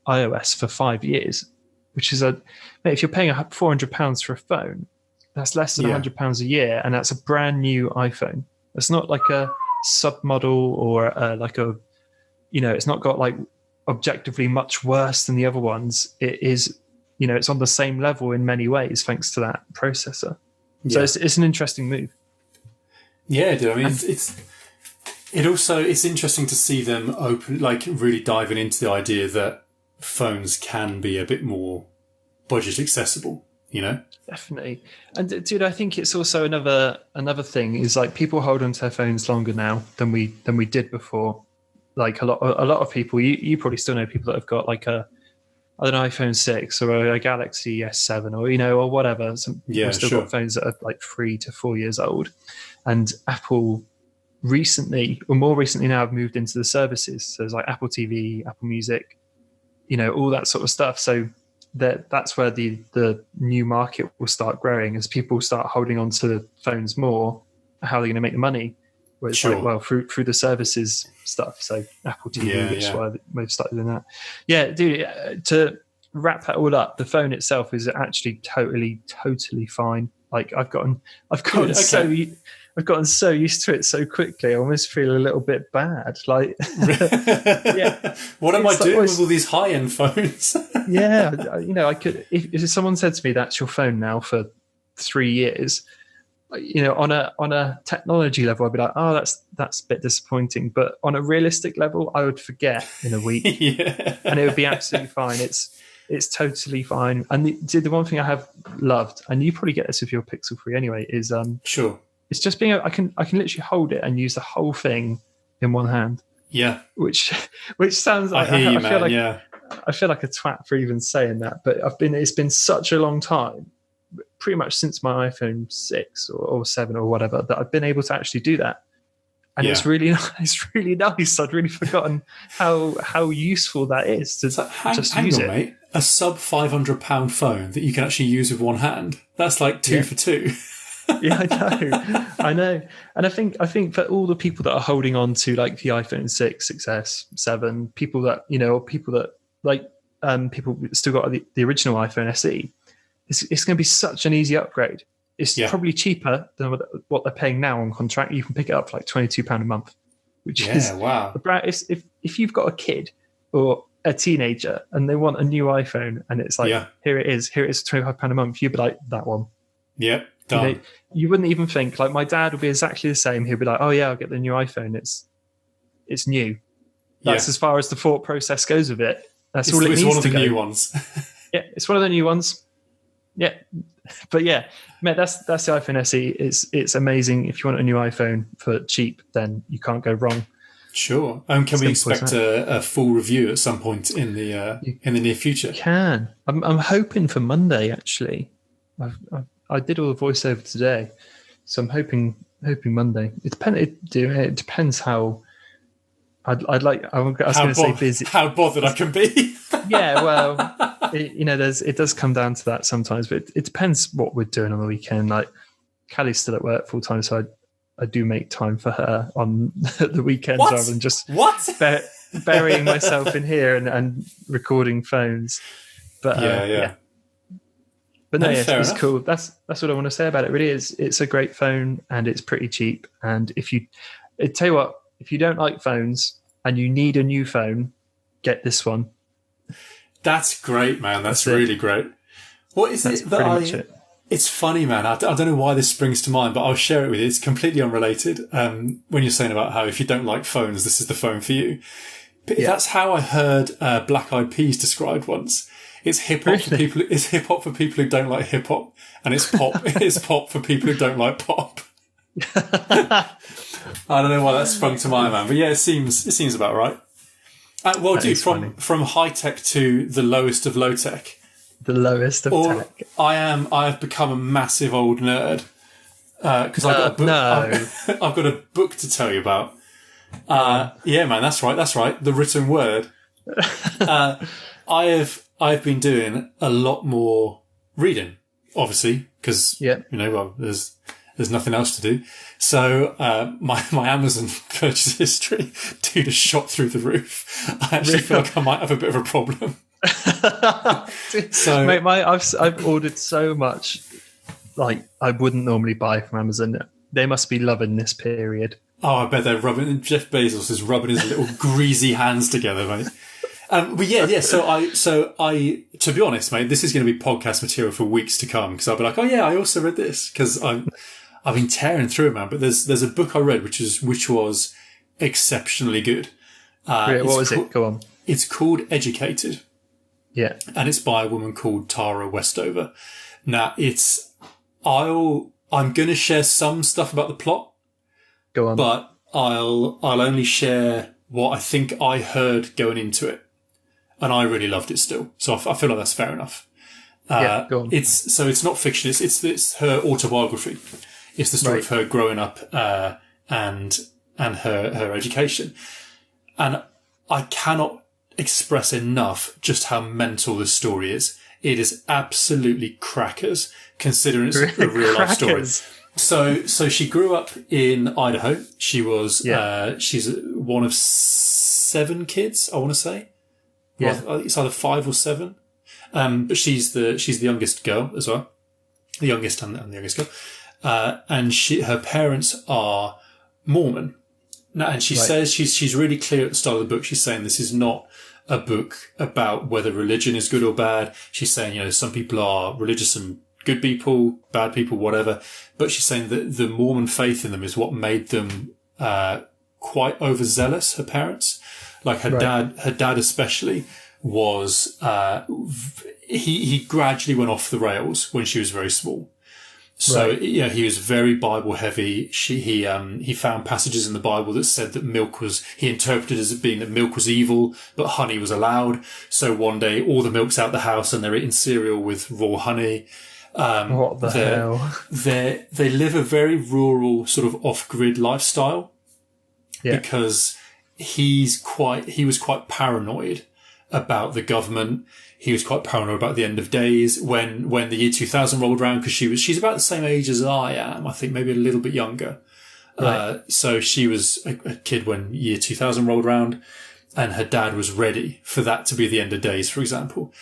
iOS for 5 years. Which is if you're paying £400 for a phone, that's less than £100 a year, and that's a brand new iPhone. It's not like a submodel or like a, you know, it's not got like objectively much worse than the other ones. It is, you know, it's on the same level in many ways thanks to that processor. So it's an interesting move. Yeah, dude. I mean, it's interesting to see them really diving into the idea that phones can be a bit more budget accessible, you know? Definitely. And dude, I think it's also another thing is like people hold on to their phones longer now than we did before. Like a lot of people, you probably still know people that have got like an iPhone 6 or a Galaxy S7 or, you know, or whatever. We've still got phones that are like 3 to 4 years old. And Apple more recently now have moved into the services. So there's like Apple TV, Apple Music, you know, all that sort of stuff. So that's where the new market will start growing as people start holding on to the phones more. How are they going to make the money? Well, it's like, well, through the services stuff. So Apple TV, which is why they've started doing that. Yeah, dude, wrap that all up, the phone itself is actually totally fine. Like I've gotten Good, okay. I've gotten so used to it so quickly. I almost feel a little bit bad. Like, yeah, What am I it's like, doing with all these high-end phones? yeah, you know, I could if someone said to me that's your phone now for 3 years, you know, on a technology level, I'd be like, oh, that's a bit disappointing. But on a realistic level, I would forget in a week, Yeah. and it would be absolutely fine. It's totally fine. And the one thing I have loved, and you probably get this with your Pixel 3 anyway, is Sure. it's just being I can literally hold it and use the whole thing in one hand. Yeah. Which sounds I like hear you, I feel man. like Yeah. I feel like a twat for even saying that, but it's been such a long time, pretty much since my iPhone 6 or 7 or whatever, that I've been able to actually do that. And Yeah. it's really nice. I'd really forgotten how useful that is to just hang use on, it. mate. A sub £500 phone that you can actually use with one hand. That's like two for two. Yeah, I know. And I think for all the people that are holding on to like the iPhone 6, 6S, 7, people that, you know, people that like people still got the original iPhone SE, it's going to be such an easy upgrade. It's probably cheaper than what they're paying now on contract. You can pick it up for like £22 a month, which is wow. If you've got a kid or a teenager and they want a new iPhone and it's like, here it is £25 a month, you'd be like, that one. Yeah, done. You know, you wouldn't even think, like my dad would be exactly the same. He'd be like, oh yeah, I'll get the new iPhone. It's new. That's as far as the thought process goes with it. That's all it needs to go. It's one of the new ones. Yeah, it's one of the new ones. Yeah. But yeah, mate, that's the iPhone SE. It's amazing. If you want a new iPhone for cheap, then you can't go wrong. Sure. Can we expect a full review at some point in the near future? You can. I'm hoping for Monday. Actually, I did all the voiceover today, so I'm hoping Monday. It depends how. I was going to say busy. How bothered I can be. Yeah, well, it does come down to that sometimes, but it depends what we're doing on the weekend. Like, Callie's still at work full time, so I do make time for her on the weekends rather than just burying myself in here and recording phones. But yeah. But no, it's cool. That's what I want to say about it. It really is. It's a great phone and it's pretty cheap. And I tell you what, if you don't like phones and you need a new phone, get this one. That's great, man. That's really great. What is it that It's funny, man. I don't know why this springs to mind, but I'll share it with you. It's completely unrelated. When you're saying about how if you don't like phones, this is the phone for you. But that's how I heard Black Eyed Peas described once. It's hip hop for people. It's hip hop for people who don't like hip hop, and it's pop. It's pop for people who don't like pop. I don't know why that sprung to mind, man. But yeah, it seems about right. Well, dude, from high tech to the lowest of low tech. The lowest of tech. I have become a massive old nerd because I've got a book. I've got a book to tell you about. Yeah, man, that's right. The written word. I've been doing a lot more reading, obviously, because there's nothing else to do. So my Amazon purchase history, dude, has shot through the roof. I actually feel like I might have a bit of a problem. So, mate, I've ordered so much, like I wouldn't normally buy from Amazon. They must be loving this period. Oh, I bet they're rubbing. Jeff Bezos is rubbing his little greasy hands together, mate. But yeah. So I, to be honest, mate, this is going to be podcast material for weeks to come because I'll be like, oh yeah, I also read this because I've been tearing through it, man. But there's a book I read which was exceptionally good. What was it? Go on. It's called Educated. Yeah, and it's by a woman called Tara Westover. Now I'm going to share some stuff about the plot. Go on, but I'll only share what I think I heard going into it. And I really loved it still. So I feel like that's fair enough. Go on. It's not fiction. It's her autobiography. It's the story of her growing up, and her education. And I cannot express enough just how mental this story is. It is absolutely crackers, considering it's a real life story. So she grew up in Idaho. She was she's one of 7 kids, I want to say. Yeah, it's either 5 or 7. But she's the youngest girl as well, the youngest and the youngest girl, and her parents are Mormon. Now, and she says she's really clear at the start of the book. She's saying this is not a book about whether religion is good or bad. She's saying, some people are religious and good people, bad people, whatever. But she's saying that the Mormon faith in them is what made them quite overzealous, her parents. Like her dad especially was, he gradually went off the rails when she was very small. So, he was very Bible heavy. He found passages in the Bible that said that he interpreted as it being that milk was evil, but honey was allowed. So one day all the milk's out the house and they're eating cereal with raw honey. What the hell? They live a very rural sort of off-grid lifestyle because he was quite paranoid about the government. He was quite paranoid about the end of days when the year 2000 rolled around, because she's about the same age as I am. I think maybe a little bit younger. So she was a kid when year 2000 rolled around, and her dad was ready for that to be the end of days, for example.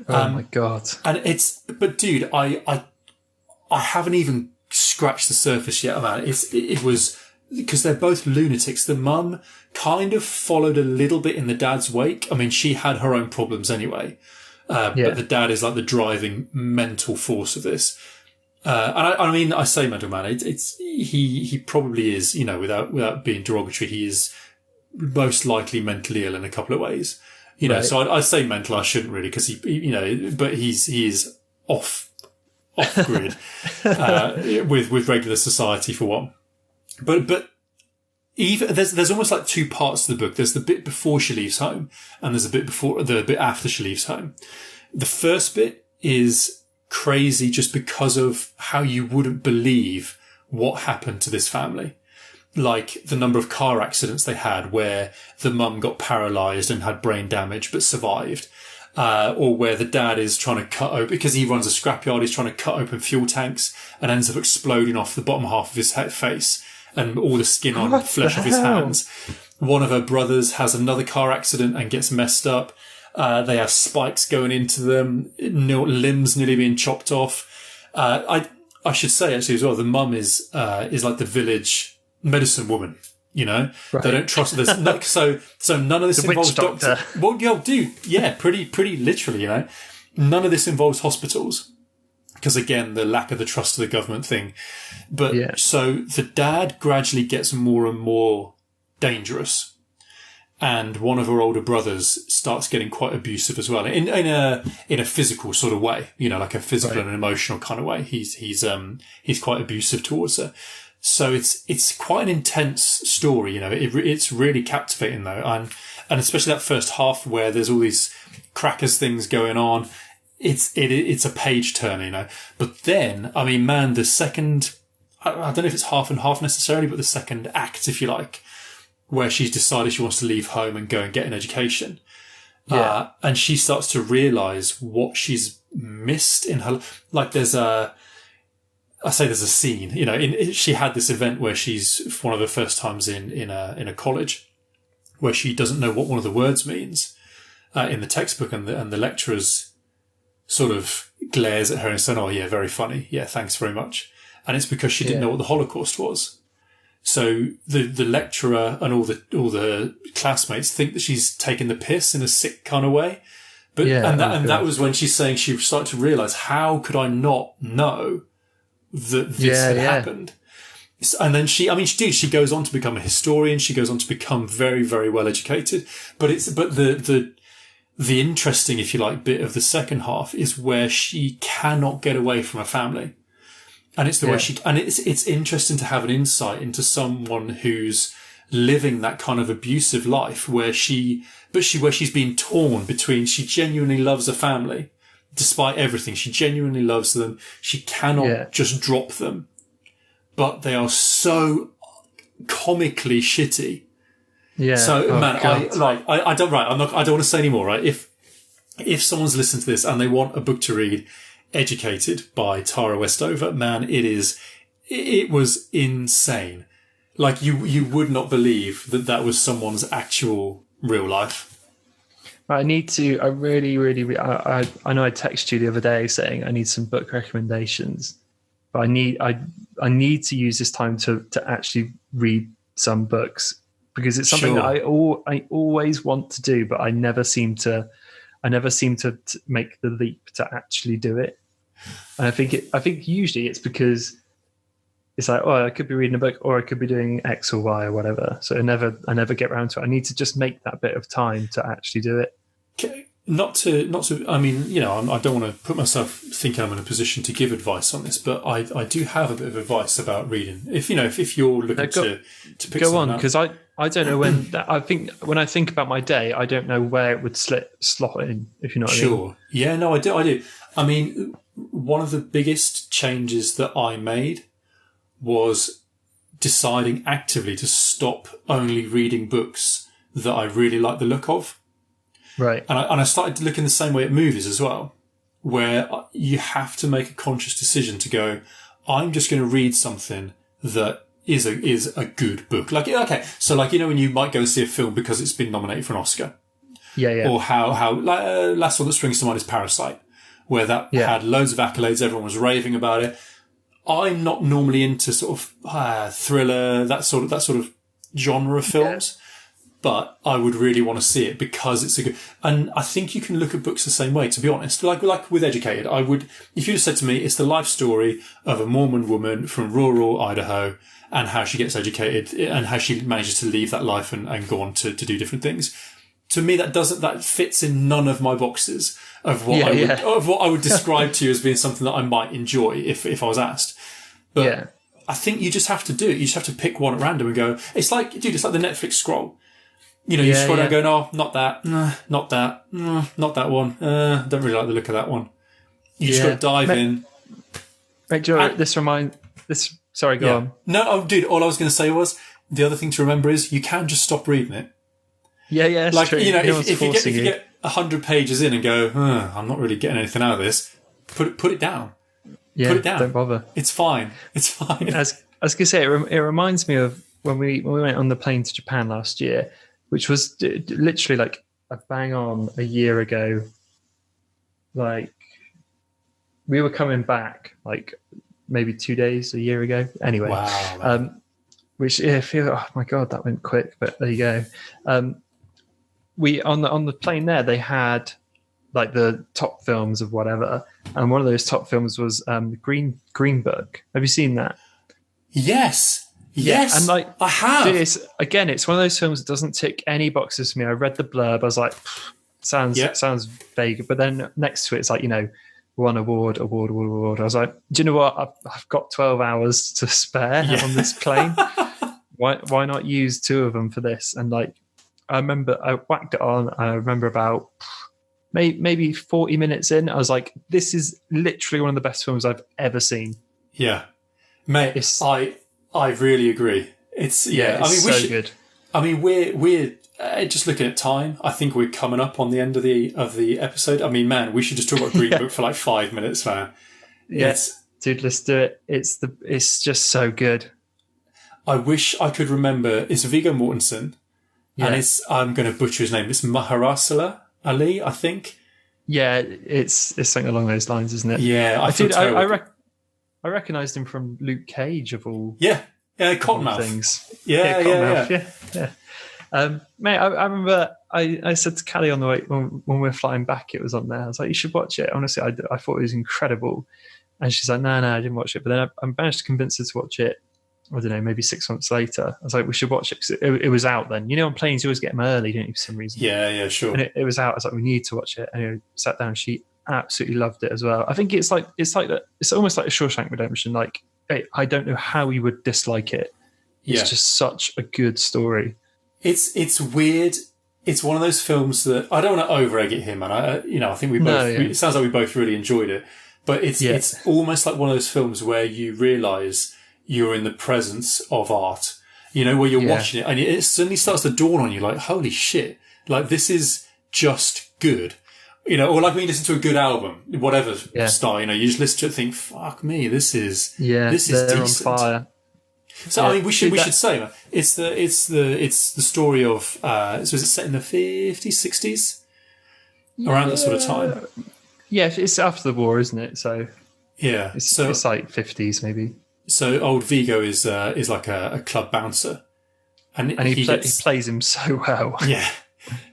Oh my God. And but dude, I haven't even scratched the surface yet, man. It was, because they're both lunatics. The mum kind of followed a little bit in the dad's wake. I mean, she had her own problems anyway. But the dad is like the driving mental force of this. And I mean, I say mental man, he probably is, without being derogatory, he is most likely mentally ill in a couple of ways, so I say mental, I shouldn't really, because but he is off grid, with regular society for one. But even there's almost like two parts to the book. There's the bit before she leaves home, and there's the bit after she leaves home. The first bit is crazy just because of how you wouldn't believe what happened to this family. Like the number of car accidents they had where the mum got paralysed and had brain damage but survived. Or where the dad is trying to cut open, because he runs a scrapyard, he's trying to cut open fuel tanks and ends up exploding off the bottom half of his face and all the skin on flesh of his hands. One of her brothers has another car accident and gets messed up. They have spikes going into them, limbs nearly being chopped off. I should say actually as well, the mum is like the village medicine woman. They don't trust this. So none of this involves doctor. Well, pretty literally. None of this involves hospitals, because again, the lack of the trust of the government thing. But so the dad gradually gets more and more dangerous, and one of her older brothers starts getting quite abusive as well, in a physical sort of way. Like a physical and an emotional kind of way. He's quite abusive towards her. So it's quite an intense story, it's really captivating though. And especially that first half where there's all these crackers things going on. It's a page turner, But then, I mean, man, the second, I don't know if it's half and half necessarily, but the second act, if you like, where she's decided she wants to leave home and go and get an education. And she starts to realise what she's missed in her, like there's a scene, she had this event where she's one of her first times in a college where she doesn't know what one of the words means, in the textbook, and the lecturers sort of glares at her and says, "Oh yeah, very funny. Yeah, thanks very much." And it's because she didn't know what the Holocaust was. So the lecturer and all the classmates think that she's taking the piss in a sick kind of way. But, that was when she's saying she started to realise, how could I not know that this had happened? And then she goes on to become a historian. She goes on to become very, very well educated. But the interesting, if you like, bit of the second half is where she cannot get away from her family. And it's the way it's interesting to have an insight into someone who's living that kind of abusive life where she's been torn between, she genuinely loves her family. Despite everything, she genuinely loves them. She cannot just drop them, but they are so comically shitty. Yeah. So, I don't want to say any more, right? If someone's listened to this and they want a book to read, Educated by Tara Westover, man, it was insane. Like you would not believe that was someone's actual real life. I need to. I really. I know I texted you the other day saying I need some book recommendations, but I need to use this time to actually read some books because it's something that I always want to do, but I never seem to make the leap to actually do it. And I think usually it's because it's like, oh, I could be reading a book or I could be doing X or Y or whatever. So I never get around to it. I need to just make that bit of time to actually do it. Not to. I mean, I don't want to put myself thinking I'm in a position to give advice on this, but I do have a bit of advice about reading. If you're looking to pick go on, because I don't know when. I think when I think about my day, I don't know where it would slot in. If you know what I mean. Sure. Yeah. No, I do. I mean, one of the biggest changes that I made was deciding actively to stop only reading books that I really like the look of. Right. And I started to look in the same way at movies as well, where you have to make a conscious decision to go, I'm just going to read something that is a good book. Like, okay, so like, when you might go and see a film because it's been nominated for an Oscar. Yeah. Or how last one that springs to mind is Parasite, where that had loads of accolades, everyone was raving about it. I'm not normally into sort of thriller, that sort of genre of films, but I would really want to see it because it's a good. And I think you can look at books the same way. To be honest, like with Educated, I would, if you just said to me, it's the life story of a Mormon woman from rural Idaho and how she gets educated and how she manages to leave that life and go on to do different things. To me, that fits in none of my boxes of what I would describe to you as being something that I might enjoy if I was asked. But I think you just have to do it. You just have to pick one at random and go. It's like the Netflix scroll. You scroll down going, oh, not that, not that, not that one. Don't really like the look of that one. You just got to dive in. Mate, Joe, sorry, go on. No, dude, all I was going to say was the other thing to remember is you can just stop reading it. Yeah, it's like, true. If you get 100 pages in and go, I'm not really getting anything out of this, put it down. Yeah, put it down. Don't bother. It's fine. It's fine. I was going to say, it reminds me of when we went on the plane to Japan last year, which was literally like a bang on a year ago. Like, we were coming back like maybe 2 days a year ago. Anyway, wow. Oh my God, that went quick, but there you go. We on the plane there, they had like the top films of whatever, and one of those top films was Greenberg. Have you seen that? Yes, and like I have. It's one of those films that doesn't tick any boxes for me. I read the blurb, I was like, sounds vague, but then next to it, it's like won award. I was like, do you know what? I've got 12 hours to spare on this plane. Why not use 2 of them for this? And like, I remember I whacked it on. I remember about maybe 40 minutes in, I was like, this is literally one of the best films I've ever seen. Yeah, mate, I really agree. It's so good. I mean, we're just looking at time. I think we're coming up on the end of the episode. I mean, man, we should just talk about Greenberg for like 5 minutes, man. Yes, dude, let's do it. It's just so good. I wish I could remember. It's Viggo Mortensen, and I'm going to butcher his name. It's Mahershala Ali, I think. Yeah, it's something along those lines, isn't it? Yeah, I recognised him from Luke Cage of all. Cottonmouth things. Yeah. Mate, I remember I said to Callie on the way when we were flying back, it was on there. I was like, you should watch it. Honestly, I thought it was incredible. And she's like, no, I didn't watch it. But then I managed to convince her to watch it. I don't know, maybe 6 months later. I was like, we should watch it because it was out then. On planes you always get them early, don't you, for some reason? Yeah, sure. And it was out. I was like, we need to watch it. And sat down. She absolutely loved it as well. I think it's almost like a Shawshank Redemption. Like, I don't know how you would dislike it. It's just such a good story. It's weird. It's one of those films that I don't want to over egg it here, man. I think we both. It sounds like we both really enjoyed it, but it's almost like one of those films where you realise you're in the presence of art. Where you're watching it and it suddenly starts to dawn on you, like, holy shit, like this is just good. Or like when you listen to a good album, whatever style, you just listen to it and think, fuck me, this is decent. On fire. So I mean, we should say, man, it's the story of so is it set in the 50s, 60s? around that sort of time. Yeah, it's after the war, isn't it? So Yeah, it's like 50s maybe. So old Viggo is like a club bouncer, and he plays him so well. Yeah,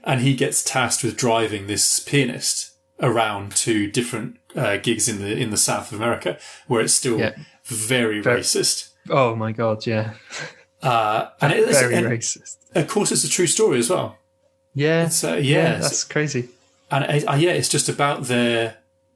and he gets tasked with driving this pianist around to different gigs in the South of America, where it's still very racist. Oh my god, yeah. And it's very racist. Of course, it's a true story as well. Yeah, that's crazy. And it's just about their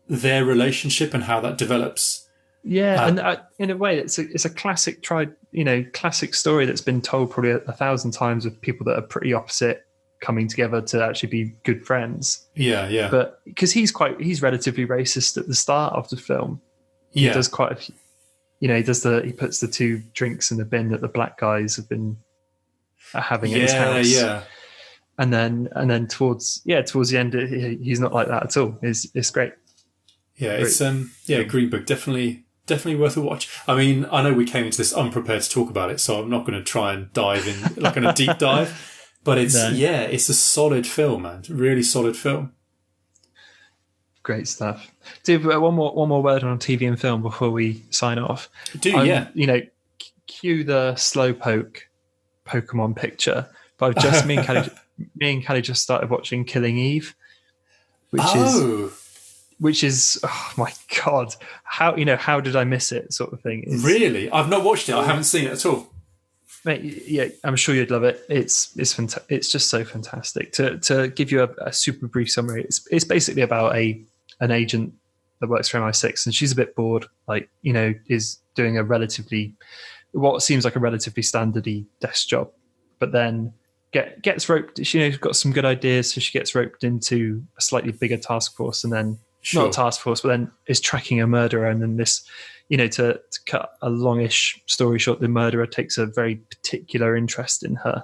relationship and how that develops. Yeah, and in a way, it's a classic classic story that's been told probably 1,000 times of people that are pretty opposite coming together to actually be good friends. Yeah. But because he's relatively racist at the start of the film. Yeah, he does quite a few. He puts the 2 drinks in the bin that the black guys have been having at his house. Yeah. And then towards the end, he's not like that at all. It's great. Yeah, it's Greenberg, definitely worth a watch. I mean, I know we came into this unprepared to talk about it, so I'm not going to try and dive in like on a deep dive. But it's a solid film, man. Really solid film. Great stuff. Do one more word on TV and film before we sign off. Cue the slowpoke Pokemon picture. But I've just me and Callie just started watching Killing Eve, which is oh my god, how did I miss it? Sort of thing. Really, I've not watched it. I haven't seen it at all. Mate, yeah, I'm sure you'd love it. It's it's just so fantastic. To give you a super brief summary, it's basically about an agent that works for MI6, and she's a bit bored. Is doing what seems like a relatively standardy desk job, but then gets roped. She's got some good ideas, so she gets roped into a slightly bigger task force, and then not a task force, but then is tracking a murderer. And then this, to cut a longish story short, the murderer takes a very particular interest in her,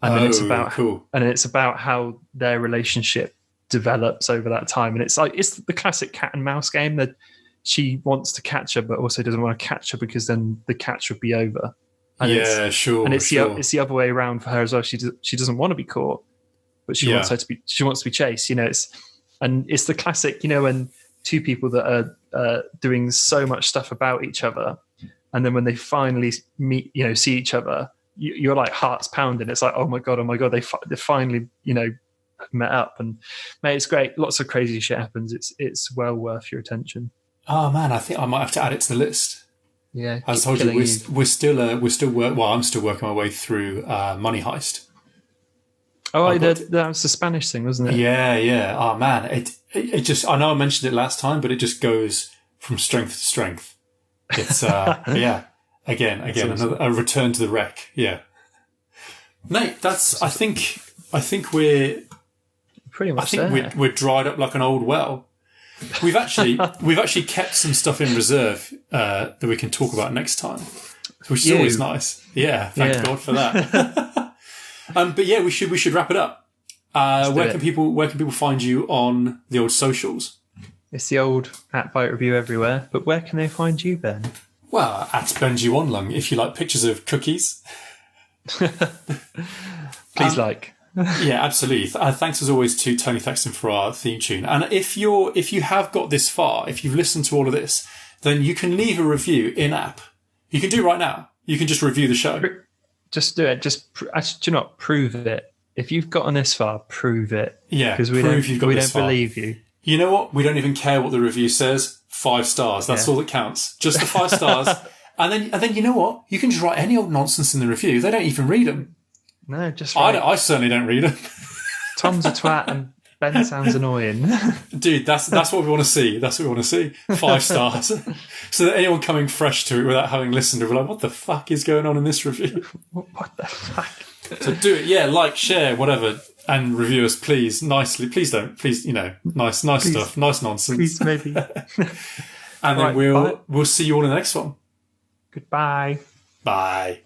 and then it's about how their relationship develops over that time. And it's the classic cat and mouse game that she wants to catch her, but also doesn't want to catch her because then the catch would be over. And it's the other way around for her as well. She doesn't want to be caught, but she wants to be chased. It's the classic, when 2 people that are doing so much stuff about each other, and then when they finally meet, see each other, you're like hearts pounding. It's like, oh my god, they finally, met up. And mate, it's great. Lots of crazy shit happens. It's well worth your attention. Oh man, I think I might have to add it to the list. Yeah, as I told you, I'm still working my way through Money Heist. Oh, that was the Spanish thing, wasn't it? Yeah. Oh man, it just, I know I mentioned it last time, but it just goes from strength to strength. It's again, awesome. A return to the wreck. Yeah, mate, I think we're pretty much. We're dried up like an old well. We've actually kept some stuff in reserve that we can talk about next time, which is always nice. Yeah, thank God for that. But yeah, we should wrap it up. Where can people find you on the old socials? It's the old @Bite Review everywhere. But where can they find you, Ben? Well, @BenjiOnlung if you like pictures of cookies. Please like. Yeah, absolutely. Thanks as always to Tony Thaxton for our theme tune. And if you have got this far, if you've listened to all of this, then you can leave a review in app. You can do it right now. You can just review the show. Just do it. Do not prove it. If you've gotten this far, prove it. Yeah, because we don't believe you. You know what? We don't even care what the review says. 5 stars. That's all that counts. Just the 5 stars. And then you know what? You can just write any old nonsense in the review. They don't even read them. No, just right. I certainly don't read them. Tom's a twat and Ben sounds annoying. Dude, that's what we want to see. That's what we want to see. 5 stars. So that anyone coming fresh to it without having listened to it will be like, what the fuck is going on in this review? What the fuck? So do it. Yeah, like, share, whatever. And review us, please. Nicely. Please don't. Please, nice please, stuff. Nice nonsense. Please, maybe. And then we'll see you all in the next one. Goodbye. Bye.